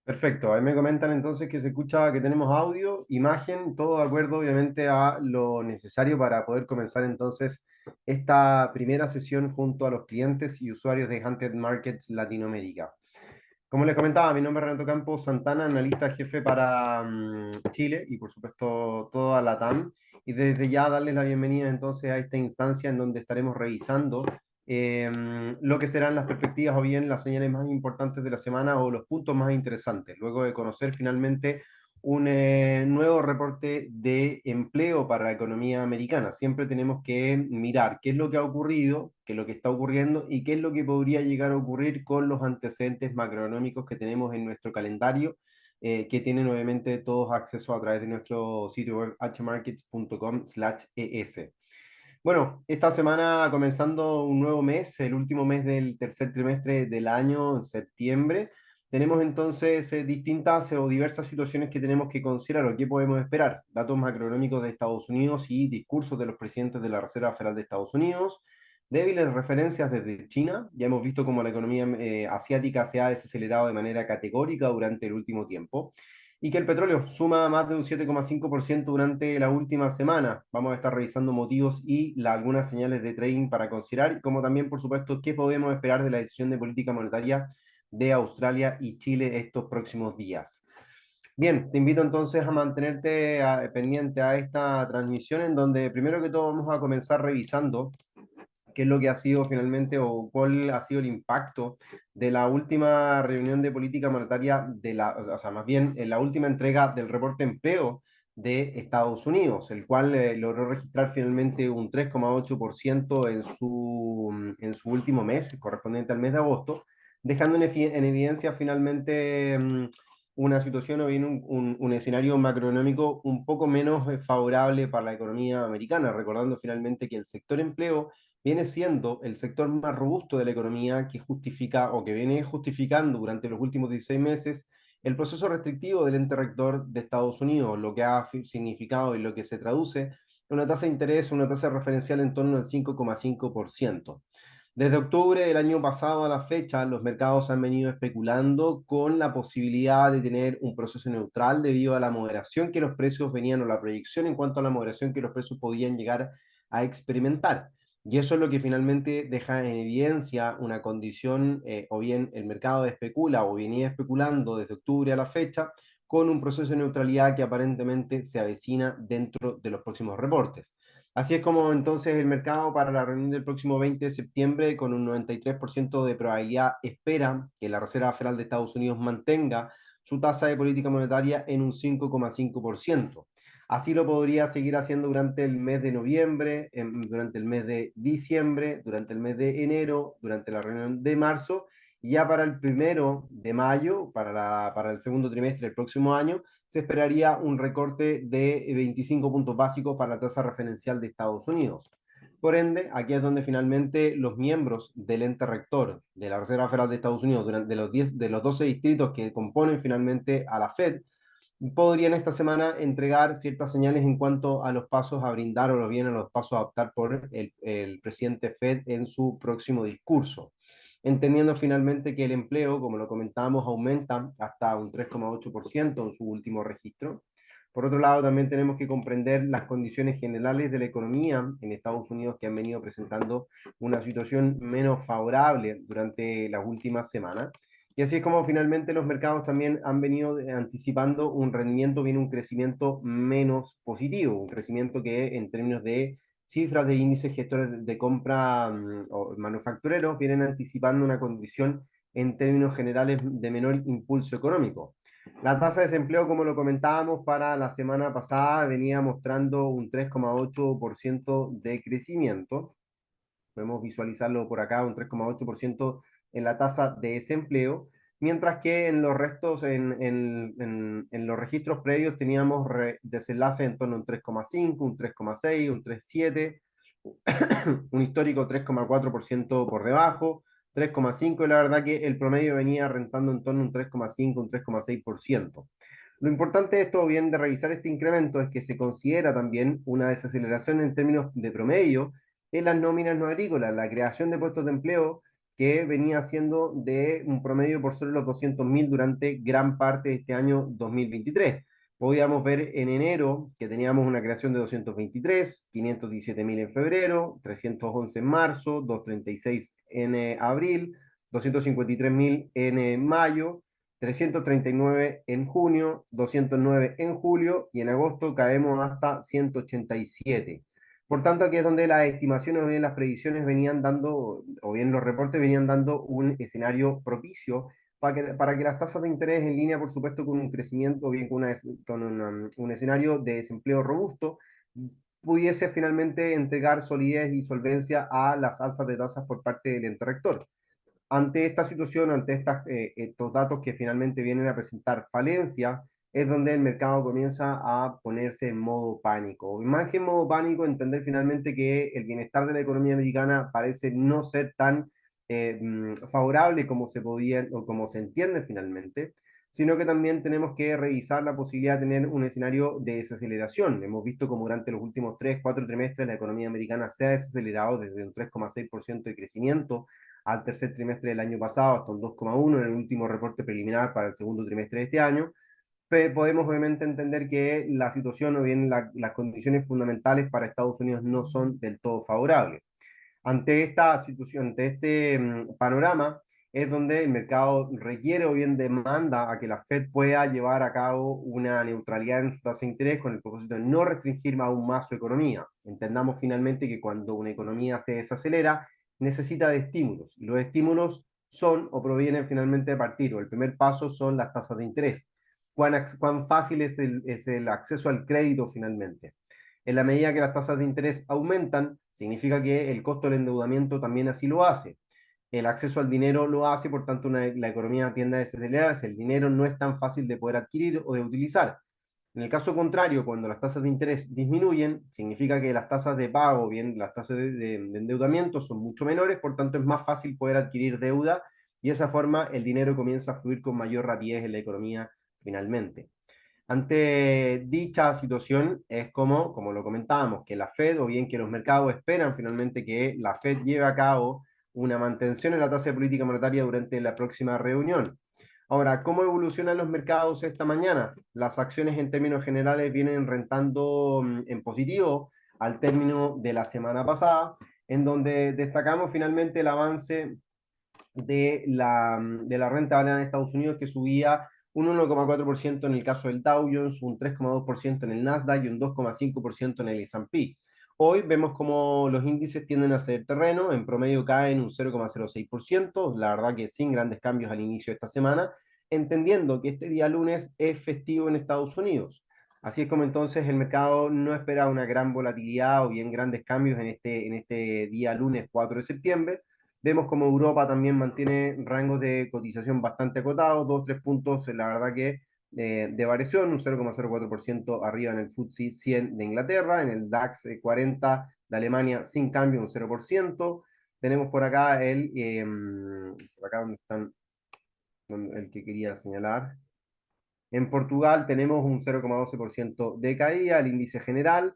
Perfecto, ahí me comentan entonces que se escucha que tenemos audio, imagen, todo de acuerdo obviamente a lo necesario para poder comenzar entonces esta primera sesión junto a los clientes y usuarios de Hunted Markets Latinoamérica. Como les comentaba, mi nombre es Renato Campos Santana, analista jefe para Chile y por supuesto toda la TAM. Y desde ya darles la bienvenida entonces a esta instancia en donde estaremos revisando lo que serán las perspectivas o bien las señales más importantes de la semana o los puntos más interesantes, luego de conocer finalmente un nuevo reporte de empleo para la economía americana. Siempre tenemos que mirar qué es lo que ha ocurrido, qué es lo que está ocurriendo y qué es lo que podría llegar a ocurrir con los antecedentes macroeconómicos que tenemos en nuestro calendario, que tienen obviamente todos acceso a través de nuestro sitio web hmarkets.com/es. Bueno, esta semana comenzando un nuevo mes, el último mes del tercer trimestre del año, en septiembre, tenemos entonces distintas o diversas situaciones que tenemos que considerar o qué podemos esperar. Datos macroeconómicos de Estados Unidos y discursos de los presidentes de la Reserva Federal de Estados Unidos, débiles referencias desde China. Ya hemos visto cómo la economía asiática se ha desacelerado de manera categórica durante el último tiempo y que el petróleo suma más de un 7,5% durante la última semana. Vamos a estar revisando motivos y algunas señales de trading para considerar, como también, por supuesto, qué podemos esperar de la decisión de política monetaria de Australia y Chile estos próximos días. Bien, te invito entonces a mantenerte pendiente a esta transmisión en donde primero que todo vamos a comenzar revisando qué es lo que ha sido finalmente o cuál ha sido el impacto de la última reunión de política monetaria o sea, más bien en la última entrega del reporte de empleo de Estados Unidos, el cual logró registrar finalmente un 3,8% en su último mes, correspondiente al mes de agosto, dejando en evidencia finalmente una situación o bien un escenario macroeconómico un poco menos favorable para la economía americana, recordando finalmente que el sector empleo viene siendo el sector más robusto de la economía que justifica o que viene justificando durante los últimos 16 meses el proceso restrictivo del ente rector de Estados Unidos, lo que ha significado y lo que se traduce en una tasa de interés, una tasa referencial en torno al 5,5%. Desde octubre del año pasado a la fecha, los mercados han venido especulando con la posibilidad de tener un proceso neutral debido a la moderación que los precios venían o la proyección en cuanto a la moderación que los precios podían llegar a experimentar. Y eso es lo que finalmente deja en evidencia una condición, o bien el mercado especula o venía especulando desde octubre a la fecha, con un proceso de neutralidad que aparentemente se avecina dentro de los próximos reportes. Así es como entonces el mercado para la reunión del próximo 20 de septiembre, con un 93% de probabilidad, espera que la Reserva Federal de Estados Unidos mantenga su tasa de política monetaria en un 5,5%. Así lo podría seguir haciendo durante el mes de noviembre, durante el mes de diciembre, durante el mes de enero, durante la reunión de marzo, y ya para el 1 de mayo, para el segundo trimestre del próximo año, se esperaría un recorte de 25 puntos básicos para la tasa referencial de Estados Unidos. Por ende, aquí es donde finalmente los miembros del ente rector de la Reserva Federal de Estados Unidos, durante de los 12 distritos que componen finalmente a la Fed, podrían esta semana entregar ciertas señales en cuanto a los pasos a brindar o bien a los pasos a optar por el presidente Fed en su próximo discurso, entendiendo finalmente que el empleo, como lo comentábamos, aumenta hasta un 3,8% en su último registro. Por otro lado, también tenemos que comprender las condiciones generales de la economía en Estados Unidos que han venido presentando una situación menos favorable durante las últimas semanas. Y así es como finalmente los mercados también han venido anticipando un rendimiento, bien un crecimiento menos positivo, un crecimiento que en términos de cifras de índices gestores de compra o manufactureros vienen anticipando una condición en términos generales de menor impulso económico. La tasa de desempleo, como lo comentábamos para la semana pasada, venía mostrando un 3,8% de crecimiento. Podemos visualizarlo por acá, un 3,8% en la tasa de desempleo, mientras que en los restos, en los registros previos teníamos desenlace en torno a un 3,5, un 3,6, un 3,7, un histórico 3,4% por debajo, 3,5, y la verdad que el promedio venía rentando en torno a un 3,5, un 3,6%. Lo importante de esto, bien, de revisar este incremento es que se considera también una desaceleración en términos de promedio en las nóminas no agrícolas, la creación de puestos de empleo que venía siendo de un promedio por sobre los 200.000 durante gran parte de este año 2023. Podíamos ver en enero que teníamos una creación de 223, 517.000 en febrero, 311 en marzo, 236 en abril, 253.000 en mayo, 339 en junio, 209 en julio y en agosto caemos hasta 187. Por tanto, aquí es donde las estimaciones o bien las predicciones venían dando, o bien los reportes venían dando un escenario propicio para que las tasas de interés en línea, por supuesto, con un crecimiento o bien con un escenario de desempleo robusto, pudiese finalmente entregar solidez y solvencia a las alzas de tasas por parte del ente rector. Ante esta situación, ante estos datos que finalmente vienen a presentar falencia, es donde el mercado comienza a ponerse en modo pánico. Y más que en modo pánico, entender finalmente que el bienestar de la economía americana parece no ser tan favorable como se podía o como se entiende finalmente, sino que también tenemos que revisar la posibilidad de tener un escenario de desaceleración. Hemos visto como durante los últimos 3, 4 trimestres la economía americana se ha desacelerado desde un 3,6% de crecimiento al tercer trimestre del año pasado, hasta un 2,1 en el último reporte preliminar para el segundo trimestre de este año. Podemos obviamente entender que la situación o bien las condiciones fundamentales para Estados Unidos no son del todo favorables. Ante esta situación, ante este panorama, es donde el mercado requiere o bien demanda a que la Fed pueda llevar a cabo una neutralidad en su tasa de interés con el propósito de no restringir aún más su economía. Entendamos finalmente que cuando una economía se desacelera, necesita de estímulos. Y los estímulos son o provienen finalmente de partir, o el primer paso son las tasas de interés. ¿Cuán fácil es el acceso al crédito finalmente? En la medida que las tasas de interés aumentan, significa que el costo del endeudamiento también así lo hace. El acceso al dinero lo hace, por tanto, la economía tiende a desacelerarse. El dinero no es tan fácil de poder adquirir o de utilizar. En el caso contrario, cuando las tasas de interés disminuyen, significa que las tasas de pago, bien las tasas de endeudamiento son mucho menores, por tanto es más fácil poder adquirir deuda y de esa forma el dinero comienza a fluir con mayor rapidez en la economía finalmente. Ante dicha situación es como lo comentábamos, que la Fed o bien que los mercados esperan finalmente que la Fed lleve a cabo una mantención en la tasa de política monetaria durante la próxima reunión. Ahora, ¿cómo evolucionan los mercados esta mañana? Las acciones en términos generales vienen rentando en positivo al término de la semana pasada, en donde destacamos finalmente el avance de la renta variable en Estados Unidos, que subía un 1,4% en el caso del Dow Jones, un 3,2% en el Nasdaq y un 2,5% en el S&P. Hoy vemos como los índices tienden a hacer terreno, en promedio caen un 0,06%, la verdad que sin grandes cambios al inicio de esta semana, entendiendo que este día lunes es festivo en Estados Unidos. Así es como entonces el mercado no espera una gran volatilidad o bien grandes cambios en este día lunes 4 de septiembre. Vemos como Europa también mantiene rangos de cotización bastante acotados, 2-3 puntos, la verdad que de variación, un 0,04% arriba en el FTSE 100 de Inglaterra, en el DAX 40 de Alemania sin cambio, un 0%. Tenemos por acá por acá donde están, el que quería señalar. En Portugal tenemos un 0,12% de caída, el índice general.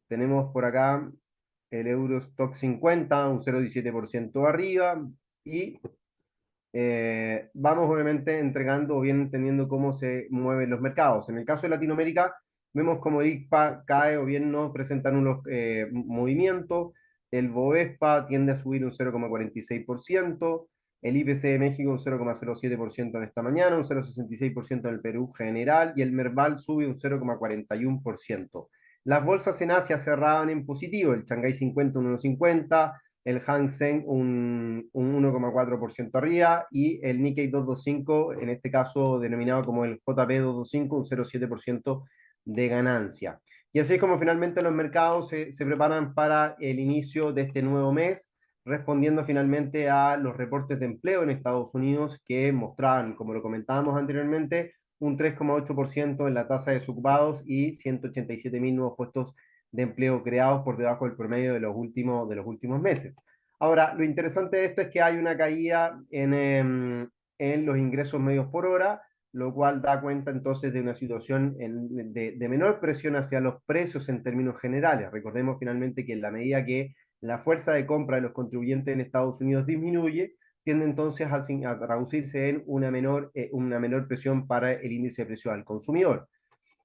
Tenemos por acá el Eurostock 50, un 0,17% arriba. Y vamos obviamente entregando o bien entendiendo cómo se mueven los mercados. En el caso de Latinoamérica, vemos como el ICPA cae o bien no presentan unos movimientos. El Bovespa tiende a subir un 0,46%. El IPC de México un 0,07% en esta mañana, un 0,66% en el Perú general y el Merval sube un 0,41%. Las bolsas en Asia cerraban en positivo, el Shanghai 50 un 1,50, el Hang Seng un 1,4% arriba y el Nikkei 225, en este caso denominado como el JP 225, un 0,7% de ganancia. Y así es como finalmente los mercados se preparan para el inicio de este nuevo mes, respondiendo finalmente a los reportes de empleo en Estados Unidos que mostraban, como lo comentábamos anteriormente, un 3,8% en la tasa de desocupados y 187.000 nuevos puestos de empleo creados por debajo del promedio de los últimos meses. Ahora, lo interesante de esto es que hay una caída en los ingresos medios por hora, lo cual da cuenta entonces de una situación de menor presión hacia los precios en términos generales. Recordemos finalmente que en la medida que la fuerza de compra de los contribuyentes en Estados Unidos disminuye, tiende entonces a traducirse en una menor presión para el índice de precios al consumidor.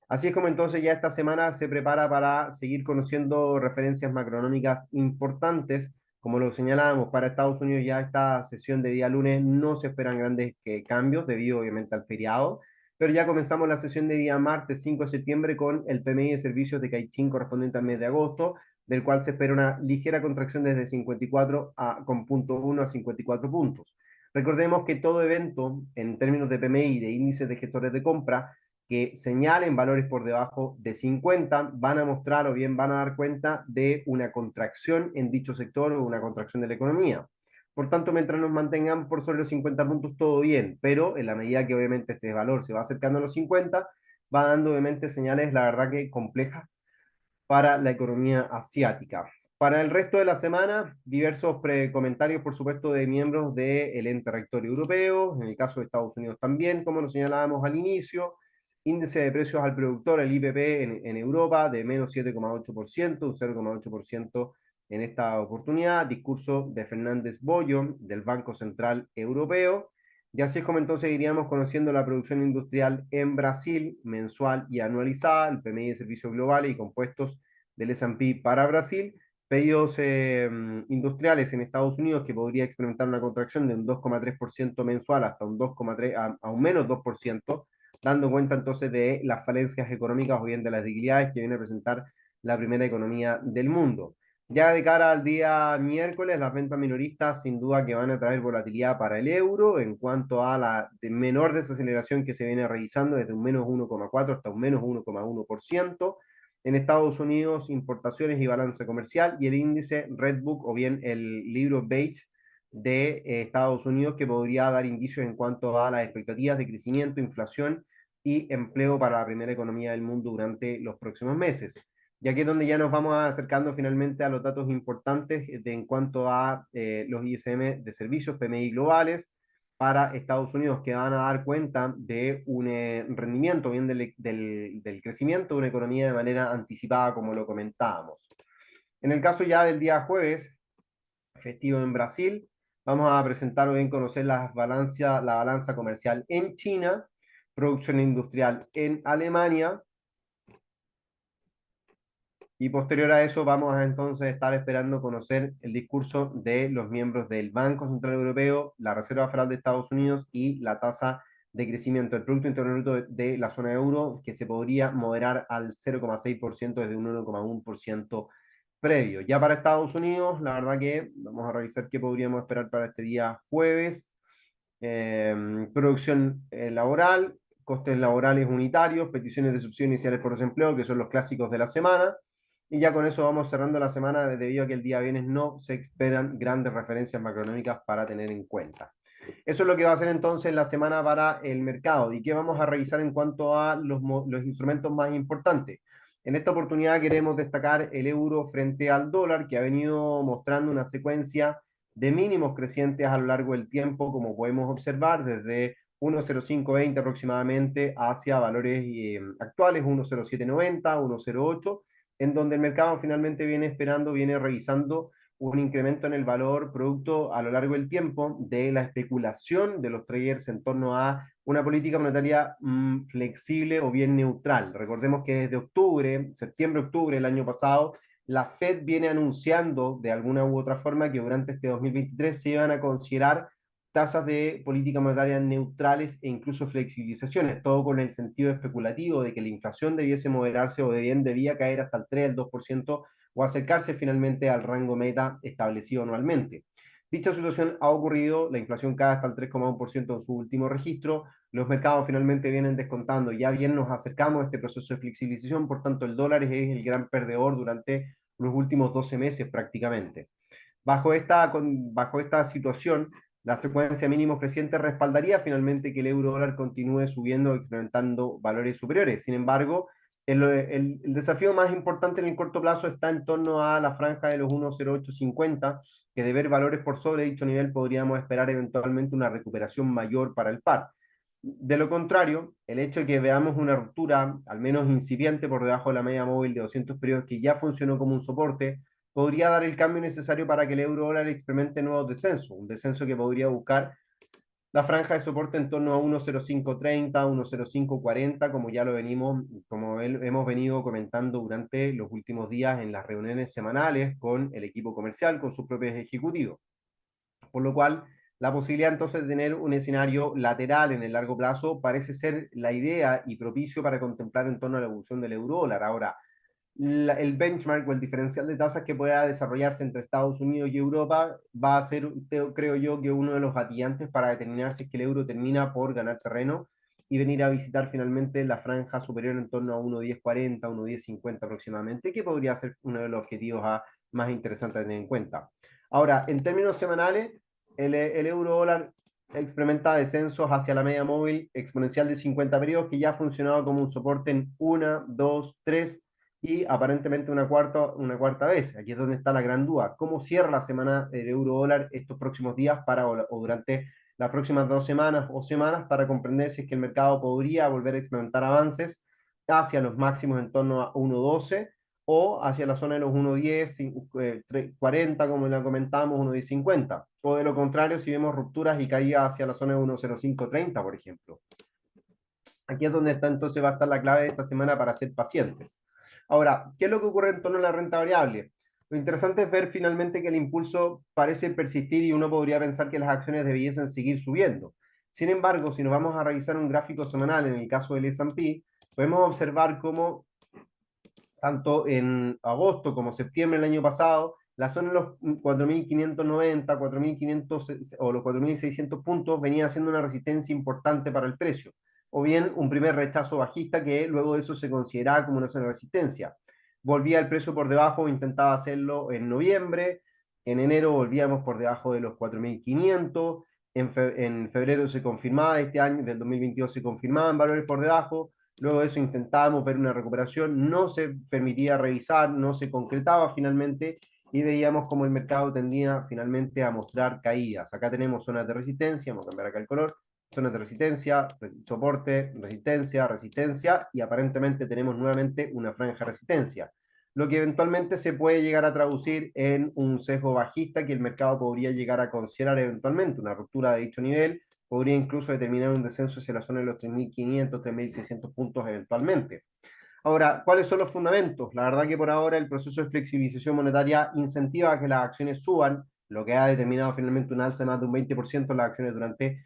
Así es como entonces ya esta semana se prepara para seguir conociendo referencias macroeconómicas importantes. Como lo señalábamos, para Estados Unidos ya esta sesión de día lunes no se esperan grandes cambios debido obviamente al feriado, pero ya comenzamos la sesión de día martes 5 de septiembre con el PMI de servicios de Caixin correspondiente al mes de agosto, del cual se espera una ligera contracción desde 54 con punto 1 a 54 puntos. Recordemos que todo evento en términos de PMI, de índices de gestores de compra, que señalen valores por debajo de 50 van a mostrar o bien van a dar cuenta de una contracción en dicho sector o una contracción de la economía. Por tanto, mientras nos mantengan por sobre los 50 puntos, todo bien, pero en la medida que obviamente este valor se va acercando a los 50, va dando obviamente señales, la verdad que complejas para la economía asiática. Para el resto de la semana, diversos comentarios, por supuesto, de miembros del ente rector europeo, en el caso de Estados Unidos también, como lo señalábamos al inicio, índice de precios al productor, el IPP en Europa, de menos 7,8%, un 0,8% en esta oportunidad, discurso de Fernández Boyo, del Banco Central Europeo, y así es como entonces iríamos conociendo la producción industrial en Brasil, mensual y anualizada, el PMI de servicios globales y compuestos del S&P para Brasil, pedidos industriales en Estados Unidos que podría experimentar una contracción de un 2,3% mensual hasta un 2,3 a un menos 2%, dando cuenta entonces de las falencias económicas o bien de las debilidades que viene a presentar la primera economía del mundo. Ya de cara al día miércoles, las ventas minoristas sin duda que van a traer volatilidad para el euro en cuanto a la menor desaceleración que se viene realizando desde un menos 1,4 hasta un menos 1,1%. En Estados Unidos, importaciones y balanza comercial y el índice Redbook o bien el libro Beige de Estados Unidos que podría dar indicios en cuanto a las expectativas de crecimiento, inflación y empleo para la primera economía del mundo durante los próximos meses. Y aquí es donde ya nos vamos acercando finalmente a los datos importantes en cuanto a los ISM de servicios PMI globales para Estados Unidos, que van a dar cuenta de un rendimiento bien del crecimiento de una economía de manera anticipada, como lo comentábamos. En el caso ya del día jueves, festivo en Brasil, vamos a presentar o bien conocer la balanza comercial en China, producción industrial en Alemania, y posterior a eso vamos a entonces estar esperando conocer el discurso de los miembros del Banco Central Europeo, la Reserva Federal de Estados Unidos y la tasa de crecimiento del Producto Interno Bruto de la zona euro, que se podría moderar al 0,6% desde un 1,1% previo. Ya para Estados Unidos, la verdad que vamos a revisar qué podríamos esperar para este día jueves. Producción laboral, costes laborales unitarios, peticiones de subsidios iniciales por desempleo, que son los clásicos de la semana. Y ya con eso vamos cerrando la semana debido a que el día viernes no se esperan grandes referencias macroeconómicas para tener en cuenta. Eso es lo que va a ser entonces la semana para el mercado. ¿Y qué vamos a revisar en cuanto a los instrumentos más importantes? En esta oportunidad queremos destacar el euro frente al dólar, que ha venido mostrando una secuencia de mínimos crecientes a lo largo del tiempo, como podemos observar, desde 1,0520 aproximadamente hacia valores actuales, 1,0790, 1,08, en donde el mercado finalmente viene esperando, viene revisando un incremento en el valor producto a lo largo del tiempo de la especulación de los traders en torno a una política monetaria flexible o bien neutral. Recordemos que desde octubre, septiembre-octubre del año pasado, la Fed viene anunciando de alguna u otra forma que durante este 2023 se iban a considerar tasas de política monetaria neutrales e incluso flexibilizaciones, todo con el sentido especulativo de que la inflación debiese moderarse o de bien debía caer hasta el 3, el 2% o acercarse finalmente al rango meta establecido anualmente. Dicha situación ha ocurrido, la inflación cae hasta el 3,1% en su último registro, los mercados finalmente vienen descontando, ya bien nos acercamos a este proceso de flexibilización, por tanto el dólar es el gran perdedor durante los últimos 12 meses prácticamente. Bajo esta situación, la secuencia mínimo creciente respaldaría finalmente que el euro dólar continúe subiendo, experimentando valores superiores. Sin embargo, el desafío más importante en el corto plazo está en torno a la franja de los 1,0850, que de ver valores por sobre dicho nivel podríamos esperar eventualmente una recuperación mayor para el par. De lo contrario, el hecho de que veamos una ruptura, al menos incipiente, por debajo de la media móvil de 200 periodos que ya funcionó como un soporte, podría dar el cambio necesario para que el euro dólar experimente nuevos descensos, un descenso que podría buscar la franja de soporte en torno a 1.0530, 1.0540, como ya lo venimos, hemos venido comentando durante los últimos días en las reuniones semanales con el equipo comercial, con sus propios ejecutivos. Por lo cual, la posibilidad entonces de tener un escenario lateral en el largo plazo parece ser la idea y propicio para contemplar en torno a la evolución del euro dólar. Ahora, el benchmark o el diferencial de tasas que pueda desarrollarse entre Estados Unidos y Europa va a ser, creo yo, que uno de los gatillantes para determinar si es que el euro termina por ganar terreno y venir a visitar finalmente la franja superior en torno a 1.1040, 1.1050 aproximadamente, que podría ser uno de los objetivos más interesantes a tener en cuenta. Ahora, en términos semanales, el euro dólar experimenta descensos hacia la media móvil exponencial de 50 periodos que ya ha funcionado como un soporte en 1, 2, 3 y aparentemente una cuarta vez. Aquí es donde está la gran duda. ¿Cómo cierra la semana el euro dólar estos próximos días o durante las próximas 2 semanas o semanas para comprender si es que el mercado podría volver a experimentar avances hacia los máximos en torno a 1.12 o hacia la zona de los 1.10, 40, como ya comentamos, 1.1050? O de lo contrario, si vemos rupturas y caídas hacia la zona de 1.0530, por ejemplo. Aquí es donde está entonces va a estar la clave de esta semana para ser pacientes. Ahora, ¿qué es lo que ocurre en torno a la renta variable? Lo interesante es ver finalmente que el impulso parece persistir y uno podría pensar que las acciones debiesen seguir subiendo. Sin embargo, si nos vamos a revisar un gráfico semanal en el caso del S&P, podemos observar cómo tanto en agosto como septiembre del año pasado, la zona de los 4.590, 4.500 o los 4.600 puntos venía siendo una resistencia importante para el precio, o bien un primer rechazo bajista que luego de eso se consideraba como una zona de resistencia. Volvía el precio por debajo, intentaba hacerlo en noviembre, en enero volvíamos por debajo de los 4.500, en febrero se confirmaba, este año del 2022 se confirmaban valores por debajo. Luego de eso intentábamos ver una recuperación, no se permitía revisar, no se concretaba finalmente y veíamos como el mercado tendía finalmente a mostrar caídas. Acá tenemos zonas de resistencia, vamos a cambiar acá el color, zonas de resistencia, soporte, resistencia, resistencia y aparentemente tenemos nuevamente una franja de resistencia, lo que eventualmente se puede llegar a traducir en un sesgo bajista que el mercado podría llegar a considerar eventualmente una ruptura de dicho nivel, podría incluso determinar un descenso hacia la zona de los 3.500, 3.600 puntos eventualmente. Ahora, ¿cuáles son los fundamentos? La verdad que por ahora el proceso de flexibilización monetaria incentiva a que las acciones suban, lo que ha determinado finalmente un alza de más de un 20% en las acciones durante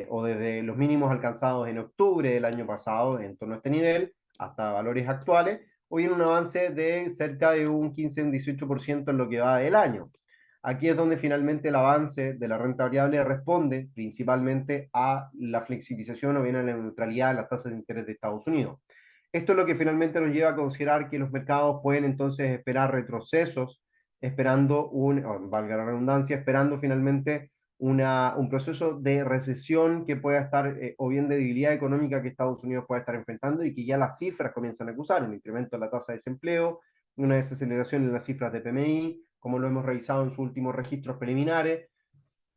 o desde los mínimos alcanzados en octubre del año pasado en torno a este nivel hasta valores actuales, o bien un avance de cerca de un 15, un 18% en lo que va del año. Aquí es donde finalmente el avance de la renta variable responde principalmente a la flexibilización o bien a la neutralidad de las tasas de interés de Estados Unidos. Esto es lo que finalmente nos lleva a considerar que los mercados pueden entonces esperar retrocesos, esperando valga la redundancia, esperando finalmente un proceso de recesión que pueda estar, o bien de debilidad económica que Estados Unidos pueda estar enfrentando y que ya las cifras comienzan a acusar, un incremento de la tasa de desempleo, una desaceleración en las cifras de PMI, como lo hemos revisado en sus últimos registros preliminares,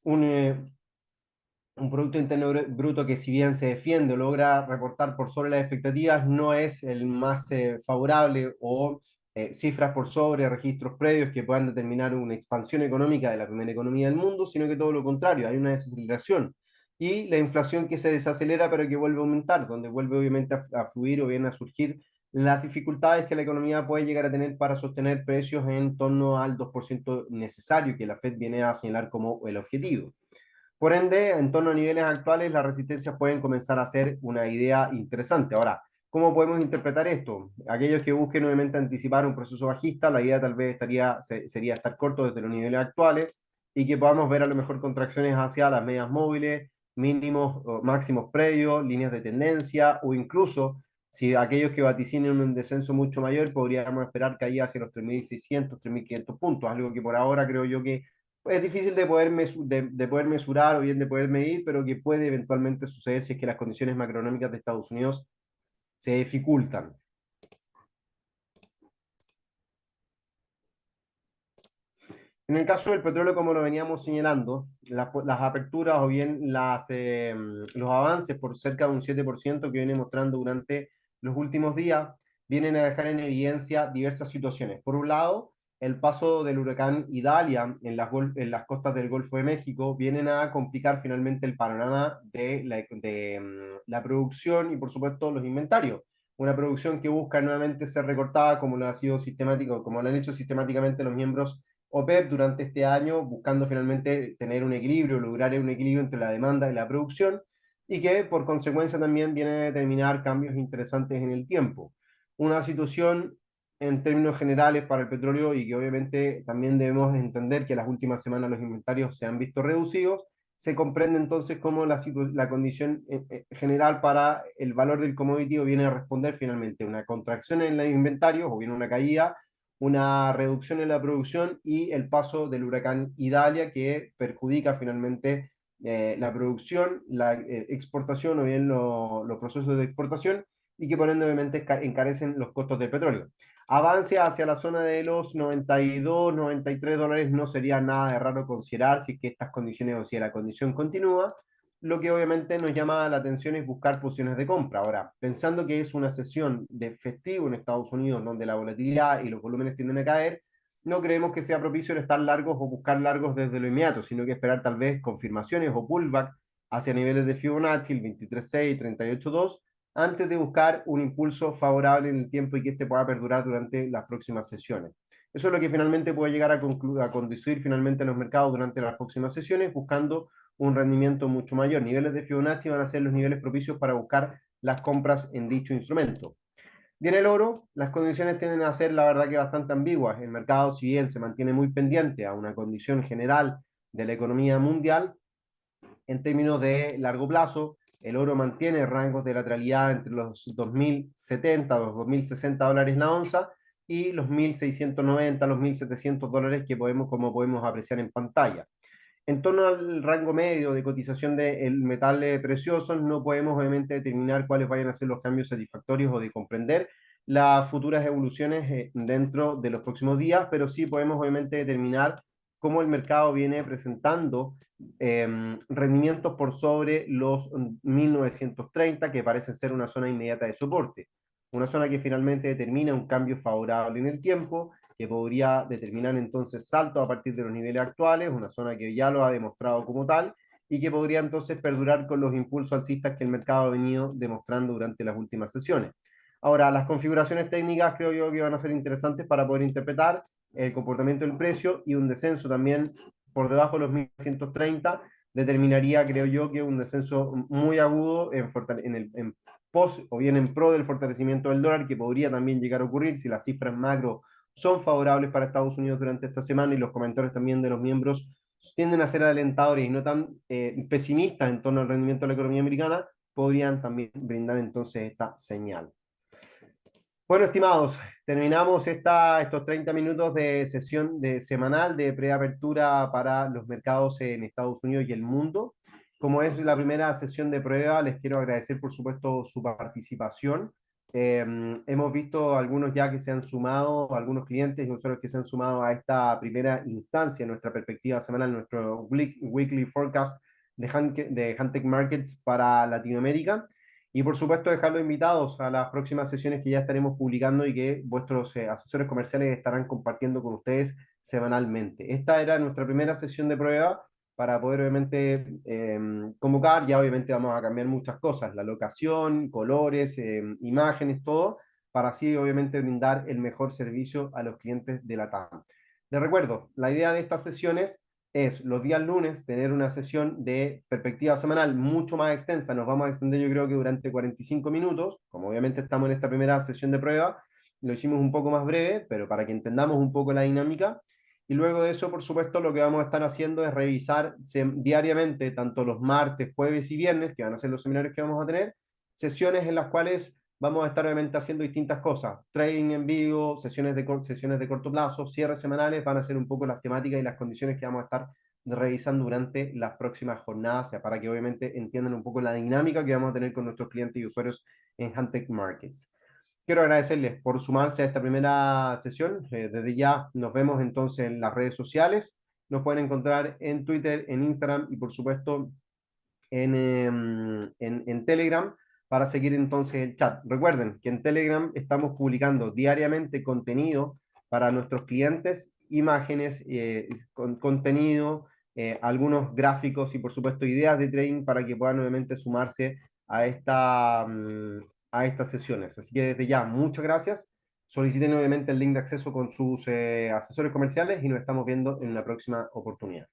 un, eh, un Producto Interno Bruto que si bien se defiende o logra reportar por sobre las expectativas, no es el más favorable o cifras por sobre registros previos que puedan determinar una expansión económica de la primera economía del mundo, sino que todo lo contrario, hay una desaceleración. Y la inflación que se desacelera pero que vuelve a aumentar, donde vuelve obviamente a fluir o bien a surgir las dificultades que la economía puede llegar a tener para sostener precios en torno al 2% necesario que la Fed viene a señalar como el objetivo. Por ende, en torno a niveles actuales, las resistencias pueden comenzar a ser una idea interesante. Ahora, ¿cómo podemos interpretar esto? Aquellos que busquen nuevamente anticipar un proceso bajista, la idea tal vez sería estar corto desde los niveles actuales y que podamos ver a lo mejor contracciones hacia las medias móviles, mínimos o máximos previos, líneas de tendencia o incluso si aquellos que vaticinen un descenso mucho mayor, podríamos esperar caídas hacia los 3.600, 3.500 puntos, algo que por ahora creo yo que es difícil de poder mesurar o bien de poder medir, pero que puede eventualmente suceder si es que las condiciones macroeconómicas de Estados Unidos se dificultan. En el caso del petróleo, como lo veníamos señalando, las aperturas o bien los avances por cerca de un 7% que viene mostrando durante los últimos días, vienen a dejar en evidencia diversas situaciones. Por un lado, el paso del huracán Idalia en las costas del Golfo de México vienen a complicar finalmente el panorama de la producción y por supuesto los inventarios. Una producción que busca nuevamente ser recortada como lo ha sido sistemático, como lo han hecho sistemáticamente los miembros OPEP durante este año, buscando finalmente tener un equilibrio, lograr un equilibrio entre la demanda y la producción, y que por consecuencia también viene a determinar cambios interesantes en el tiempo. Una situación en términos generales para el petróleo y que obviamente también debemos entender que las últimas semanas los inventarios se han visto reducidos, se comprende entonces cómo la condición general para el valor del commodity viene a responder finalmente una contracción en los inventarios o bien una caída, una reducción en la producción y el paso del huracán Idalia que perjudica finalmente la producción, la exportación o bien los procesos de exportación y que por ende obviamente encarecen los costos del petróleo. Avance hacia la zona de los 92, $93 no sería nada de raro considerar si es que estas condiciones o si la condición continúa. Lo que obviamente nos llama la atención es buscar posiciones de compra. Ahora, pensando que es una sesión de festivo en Estados Unidos donde la volatilidad y los volúmenes tienden a caer, no creemos que sea propicio el estar largos o buscar largos desde lo inmediato, sino que esperar tal vez confirmaciones o pullback hacia niveles de Fibonacci, el 23.6, 38.2, antes de buscar un impulso favorable en el tiempo y que este pueda perdurar durante las próximas sesiones. Eso es lo que finalmente puede llegar a conducir finalmente a los mercados durante las próximas sesiones, buscando un rendimiento mucho mayor. Niveles de Fibonacci van a ser los niveles propicios para buscar las compras en dicho instrumento. Bien, el oro, las condiciones tienden a ser la verdad que bastante ambiguas. El mercado, si bien se mantiene muy pendiente a una condición general de la economía mundial, en términos de largo plazo, el oro mantiene rangos de lateralidad entre los 2.070, los $2.060 la onza y los 1.690, los $1.700 que podemos, como podemos apreciar en pantalla. En torno al rango medio de cotización del metal precioso, no podemos obviamente determinar cuáles vayan a ser los cambios satisfactorios o de comprender las futuras evoluciones dentro de los próximos días, pero sí podemos obviamente determinar cómo el mercado viene presentando rendimientos por sobre los 1930, que parece ser una zona inmediata de soporte. Una zona que finalmente determina un cambio favorable en el tiempo, que podría determinar entonces saltos a partir de los niveles actuales, una zona que ya lo ha demostrado como tal, y que podría entonces perdurar con los impulsos alcistas que el mercado ha venido demostrando durante las últimas sesiones. Ahora, las configuraciones técnicas creo yo que van a ser interesantes para poder interpretar el comportamiento del precio y un descenso también por debajo de los 1130 determinaría, creo yo, que un descenso muy agudo en post o bien en pro del fortalecimiento del dólar, que podría también llegar a ocurrir si las cifras macro son favorables para Estados Unidos durante esta semana y los comentarios también de los miembros tienden a ser alentadores y no tan pesimistas en torno al rendimiento de la economía americana, podrían también brindar entonces esta señal. Bueno, estimados, terminamos estos 30 minutos de sesión de semanal de preapertura para los mercados en Estados Unidos y el mundo. Como es la primera sesión de prueba, les quiero agradecer por supuesto su participación. Hemos visto algunos ya que se han sumado, algunos clientes y usuarios que se han sumado a esta primera instancia, nuestra perspectiva semanal, nuestro weekly forecast de Huntec Markets para Latinoamérica. Y por supuesto, dejarlos invitados a las próximas sesiones que ya estaremos publicando y que vuestros asesores comerciales estarán compartiendo con ustedes semanalmente. Esta era nuestra primera sesión de prueba para poder obviamente convocar. Ya obviamente vamos a cambiar muchas cosas, la locación, colores, imágenes, todo, para así obviamente brindar el mejor servicio a los clientes de la TAM. Les recuerdo, la idea de estas sesiones es los días lunes tener una sesión de perspectiva semanal mucho más extensa. Nos vamos a extender yo creo que durante 45 minutos, como obviamente estamos en esta primera sesión de prueba, lo hicimos un poco más breve, pero para que entendamos un poco la dinámica. Y luego de eso, por supuesto, lo que vamos a estar haciendo es revisar diariamente, tanto los martes, jueves y viernes, que van a ser los seminarios que vamos a tener, sesiones en las cuales vamos a estar obviamente haciendo distintas cosas, trading en vivo, sesiones de corto plazo, cierres semanales, van a ser un poco las temáticas y las condiciones que vamos a estar revisando durante las próximas jornadas, para que obviamente entiendan un poco la dinámica que vamos a tener con nuestros clientes y usuarios en Huntec Markets. Quiero agradecerles por sumarse a esta primera sesión. Desde ya nos vemos entonces en las redes sociales. Nos pueden encontrar en Twitter, en Instagram y por supuesto en Telegram para seguir entonces el chat. Recuerden que en Telegram estamos publicando diariamente contenido para nuestros clientes, imágenes, contenido, algunos gráficos y por supuesto ideas de trading para que puedan nuevamente sumarse a, a estas sesiones. Así que desde ya, muchas gracias. Soliciten obviamente el link de acceso con sus asesores comerciales y nos estamos viendo en una próxima oportunidad.